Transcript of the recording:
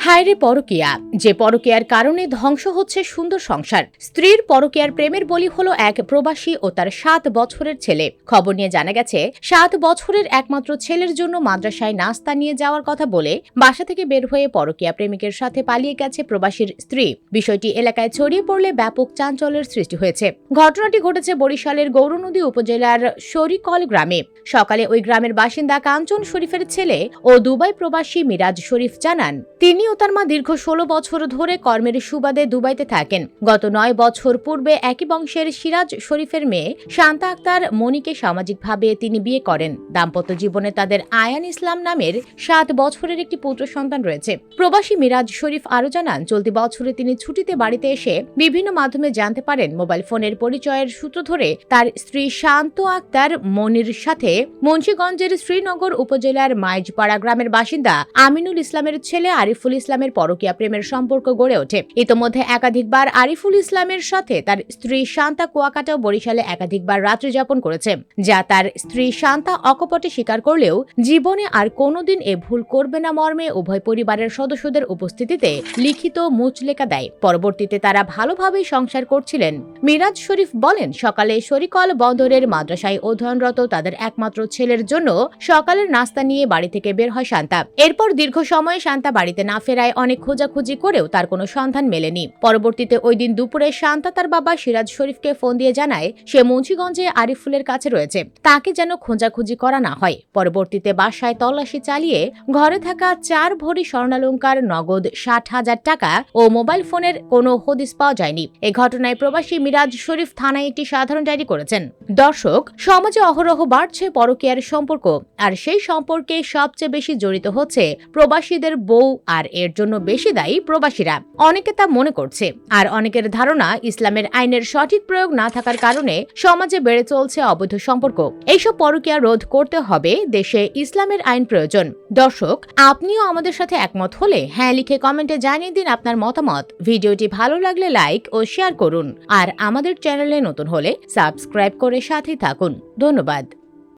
হায়রে পরকীয়া, যে পরকীয়ার কারণে ধ্বংস হচ্ছে সুন্দর সংসার। স্ত্রীর পরকীয়ার প্রেমের বলি হলো এক প্রবাসী ও তার 7 বছরের ছেলে। খবর নিয়ে জানা গেছে 7 বছরের একমাত্র ছেলের জন্য মাদ্রাসায় নাস্তা নিয়ে যাওয়ার কথা বলে বাসা থেকে বের হয়ে পরকীয়া প্রেমিকের সাথে পালিয়ে গেছে প্রবাসীর স্ত্রী। বিষয়টি এলাকায় ছড়িয়ে পড়লে ব্যাপক চাঞ্চল্যের সৃষ্টি হয়েছে। ঘটনাটি ঘটেছে বরিশালের গৌরনদী উপজেলার শরিকল গ্রামে। সকালে ওই গ্রামের বাসিন্দা কাঞ্চন শরীফের ছেলে ও দুবাই প্রবাসী মিরাজ শরীফ জানান, তিনি ও তার মা দীর্ঘ 16 বছর ধরে কর্মের সুবাদে দুবাইতে থাকেন। গত 9 বছর পূর্বে একই বংশের সিরাজ শরীফের মেয়ে শান্তা আক্তার মনিকে সামাজিকভাবে তিনি বিয়ে করেন। দাম্পত্য জীবনে তাদের আয়ান ইসলাম নামের 7 বছরের একটি পুত্র সন্তান রয়েছে। প্রবাসী মিরাজ শরীফ আরও জানান, চলতি বছরে তিনি ছুটিতে বাড়িতে এসে বিভিন্ন মাধ্যমে জানতে পারেন মোবাইল ফোনের পরিচয়ের সূত্র ধরে তার স্ত্রী শান্ত আক্তার মনির সাথে মুন্সিগঞ্জের শ্রীনগর উপজেলার মাইজপাড়া গ্রামের বাসিন্দা আমিনুল ইসলামের ছেলে আরিফুল ইসলামের পরকীয়া প্রেমের সম্পর্ক গড়ে ওঠে। ইতোমধ্যে একাধিকবার আরিফুল ইসলামের সাথে তার স্ত্রী শান্তা কুয়াকাটা ও বরিশালে একাধিকবার রাত্রি যাপন করেছে, যা তার স্ত্রী শান্তা অকপটে স্বীকার করলেও জীবনে আর কোনোদিন এ ভুল করবে না মর্মে উভয় পরিবারের সদস্যদের উপস্থিতিতে লিখিত মুচলেখা দেয়। পরবর্তীতে তারা ভালোভাবেই সংসার করছিলেন। মিরাজ শরীফ বলেন, সকালে শরিকল বন্দরের মাদ্রাসায় অধ্যয়নরত তাদের একমাত্র ছেলের জন্য সকালের নাস্তা নিয়ে বাড়ি থেকে বের হয় শান্তা। এরপর দীর্ঘ সময় শান্তা বাড়িতে না ফেরায় অনেক খোঁজাখুঁজি করেও তার কোনো সন্ধান মেলেনি। পরবর্তীতে ওই দিন দুপুরে শান্তা তার বাবা সিরাজ শরীফকে ফোন দিয়ে জানায় সে মুন্সিগঞ্জে আরিফুলের কাছে রয়েছে, তাকে যেন খোঁজাখুঁজি করা না হয়। পরবর্তীতে বাসায় তল্লাশি চালিয়ে ঘরে থাকা 4 ভরি স্বর্ণালংকার, নগদ 60,000 টাকা ও মোবাইল ফোনের কোনো হদিস পাওয়া যায়নি। এই ঘটনায় প্রবাসী মিরাজ শরীফ থানায় একটি সাধারণ ডায়েরি করেছেন। দর্শক, সমাজে অহরহ বাড়ছে পরকীয়ার সম্পর্ক, আর সেই সম্পর্কে সবচেয়ে বেশি জড়িত হচ্ছে প্রবাসীদের বউ, আর এর জন্য বেশি দায়ী প্রবাসীরা। অনেকে তা মনে করছে, আর অনেকের ধারণা ইসলামের আইনের সঠিক প্রয়োগ না থাকার কারণে সমাজে বেড়ে চলছে অবৈধ সম্পর্ক। এইসব পরকীয়া রোধ করতে হবে, দেশে ইসলামের আইন প্রয়োজন। দর্শক, আপনিও আমাদের সাথে একমত হলে হ্যাঁ লিখে কমেন্টে জানিয়ে দিন আপনার মতামত। ভিডিওটি ভালো লাগলে লাইক ও শেয়ার করুন, আর আমাদের চ্যানেলে নতুন হলে সাবস্ক্রাইব করে সাথে থাকুন। ধন্যবাদ।